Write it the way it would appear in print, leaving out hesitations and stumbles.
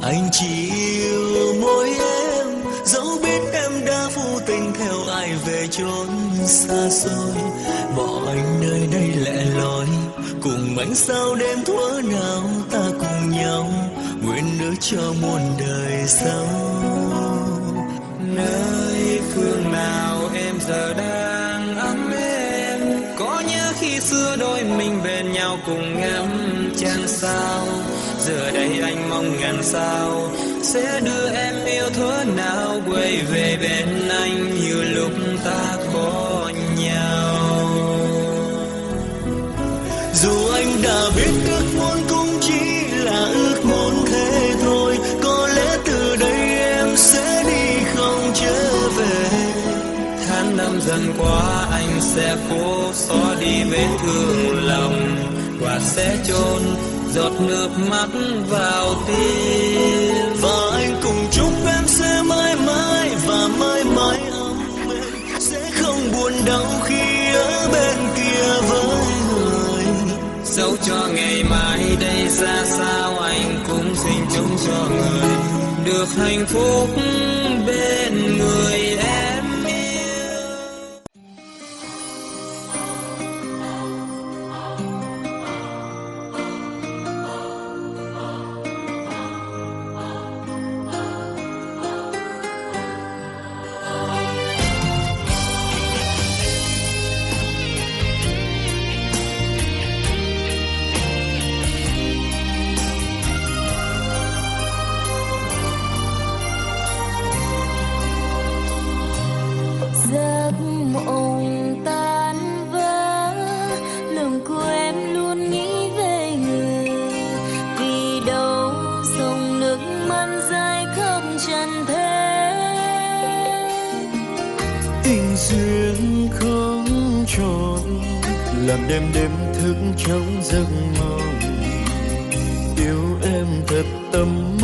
Anh chỉ yêu mỗi em, dẫu biết em đã vô tình theo ai về chốn xa xôi. Bỏ anh nơi đây lẻ loi, cùng ánh sao đêm thuở nào ta cùng nhau, nguyện ước cho muôn đời sau. Nơi phương nào em giờ đang ấm êm, có nhớ khi xưa đôi mình bên nhau cùng ngắm trăng sao. Giờ đây anh mong ngàn sao sẽ đưa em yêu thuở nào quay về bên anh như lúc ta có nhau. Dù anh đã biết ước muốn cũng chỉ là ước muốn thế thôi, có lẽ từ đây em sẽ đi không trở về. Tháng năm dần qua anh sẽ cố xóa đi vết thương lòng, và sẽ chôn giọt nước mắt vào tim. Và anh cùng chúc em sẽ mãi mãi và mãi mãi ấm êm, sẽ không buồn đau khi ở bên kia với người. Dẫu cho ngày mai đây ra sao, anh cũng xin chúc cho người được hạnh phúc bên người em yêu. Giấc mộng tan vỡ, lòng của em luôn nghĩ về người, vì đâu dòng nước mắt dài khắp trần thế. Tình duyên không tròn, làm đêm đêm thức trong giấc mộng. Yêu em thật tâm